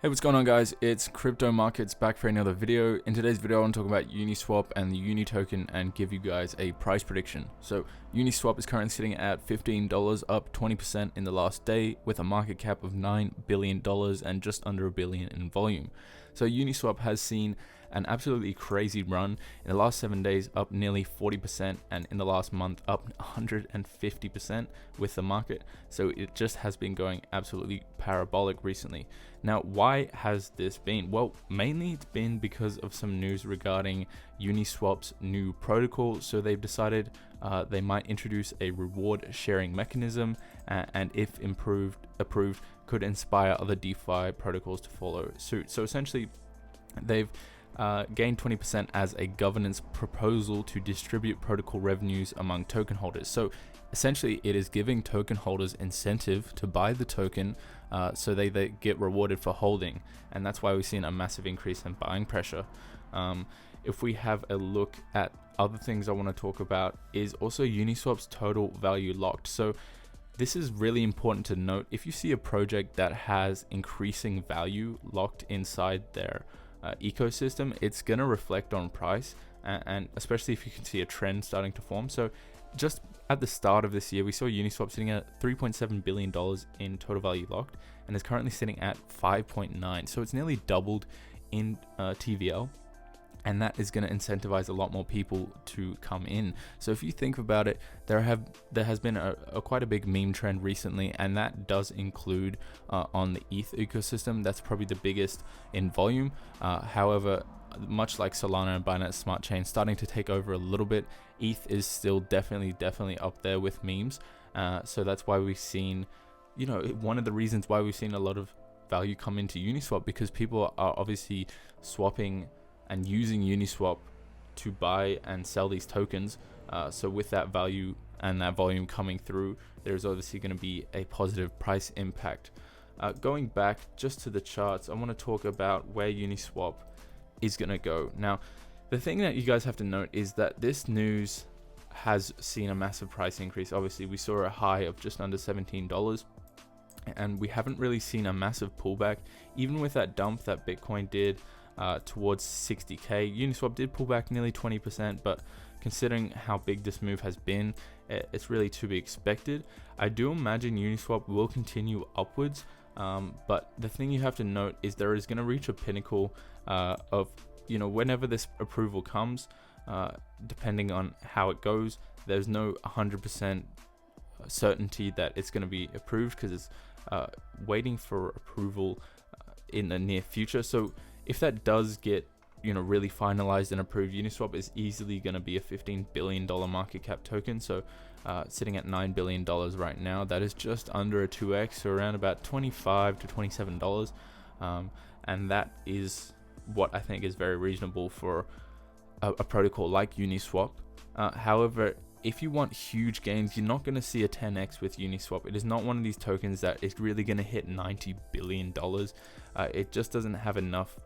Hey, what's going on, guys? It's Crypto Markets back for another video. In today's video, I want to talk about Uniswap and the Uni token and give you guys a price prediction. So Uniswap is currently sitting at $15, up 20% in the last day, with a market cap of $9 billion and just under $1 billion in volume. So Uniswap has seen an absolutely crazy run in the last 7 days, up nearly 40%, and in the last month up 150% with the market. So it just has been going absolutely parabolic recently. Now, why has this been? Well, mainly it's been because of some news regarding Uniswap's new protocol. So they've decided they might introduce a reward sharing mechanism, and if approved, could inspire other DeFi protocols to follow suit. So essentially, they've gained 20% as a governance proposal to distribute protocol revenues among token holders. So essentially, it is giving token holders incentive to buy the token, so they get rewarded for holding, and that's why we've seen a massive increase in buying pressure. If we have a look at other things I want to talk about, is also Uniswap's total value locked. So this is really important to note. If you see a project that has increasing value locked inside their ecosystem, it's going to reflect on price, and especially if you can see a trend starting to form. So just at the start of this year, we saw Uniswap sitting at $3.7 billion in total value locked, and is currently sitting at 5.9. So it's nearly doubled in TVL, and that is going to incentivize a lot more people to come in. So if you think about it, there has been a quite a big meme trend recently, and that does include on the ETH ecosystem. That's probably the biggest in volume. However, much like Solana and Binance Smart Chain starting to take over a little bit, ETH is still definitely up there with memes. So that's why we've seen, one of the reasons why we've seen a lot of value come into Uniswap, because people are obviously swapping and using Uniswap to buy and sell these tokens. So with that value and that volume coming through, there's obviously going to be a positive price impact. Going back just to the charts, I want to talk about where Uniswap is going to go. Now, the thing that you guys have to note is that this news has seen a massive price increase. Obviously, we saw a high of just under $17, and we haven't really seen a massive pullback. Even with that dump that Bitcoin did towards 60k, Uniswap did pull back nearly 20%, but considering how big this move has been, it's really to be expected. I do imagine Uniswap will continue upwards, but the thing you have to note is there is going to reach a pinnacle of, whenever this approval comes, depending on how it goes, there's no 100% certainty that it's going to be approved, because it's waiting for approval in the near future. So if that does get really finalized and approved, Uniswap is easily going to be a $15 billion market cap token. So sitting at $9 billion right now, that is just under a 2x, so around about $25 to $27, and that is what I think is very reasonable for a protocol like Uniswap. However, if you want huge gains, you're not going to see a 10x with Uniswap. It is not one of these tokens that is really going to hit $90 billion. It just doesn't have enough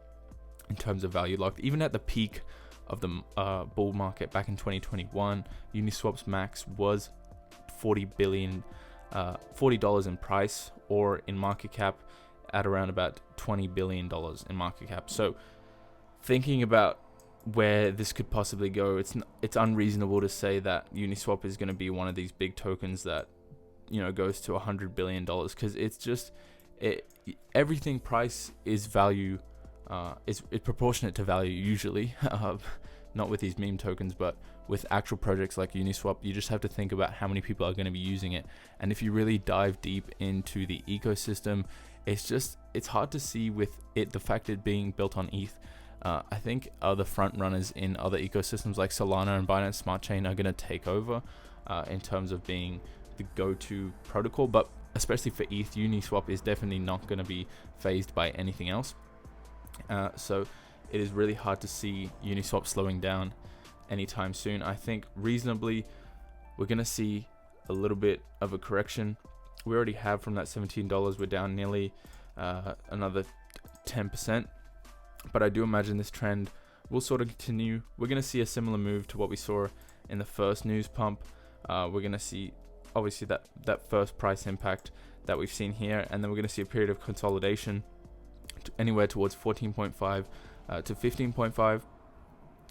in terms of value locked. Even at the peak of the bull market back in 2021, Uniswap's max was $40 in price, or in market cap at around about $20 billion in market cap. So thinking about where this could possibly go, it's unreasonable to say that Uniswap is going to be one of these big tokens that goes to $100 billion, because it's just everything price is value. It's proportionate to value usually, not with these meme tokens, but with actual projects like Uniswap, you just have to think about how many people are going to be using it. And if you really dive deep into the ecosystem, it's hard to see with it, the fact it being built on ETH. I think other front runners in other ecosystems like Solana and Binance Smart Chain are going to take over in terms of being the go-to protocol, but especially for ETH, Uniswap is definitely not going to be phased by anything else. So it is really hard to see Uniswap slowing down anytime soon. I think reasonably we're going to see a little bit of a correction. We already have, from that $17, we're down nearly another 10%, but I do imagine this trend will sort of continue. We're going to see a similar move to what we saw in the first news pump. We're going to see obviously that first price impact that we've seen here, and then we're going to see a period of consolidation anywhere towards 14.5 to 15.5,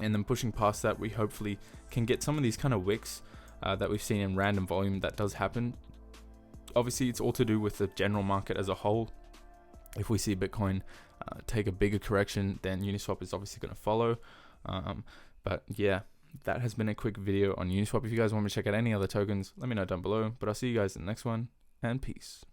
and then pushing past that, we hopefully can get some of these kind of wicks that we've seen in random volume that does happen. Obviously, it's all to do with the general market as a whole. If we see Bitcoin take a bigger correction, then Uniswap is obviously going to follow. But yeah, that has been a quick video on Uniswap. If you guys want me to check out any other tokens, let me know down below. But I'll see you guys in the next one, and peace.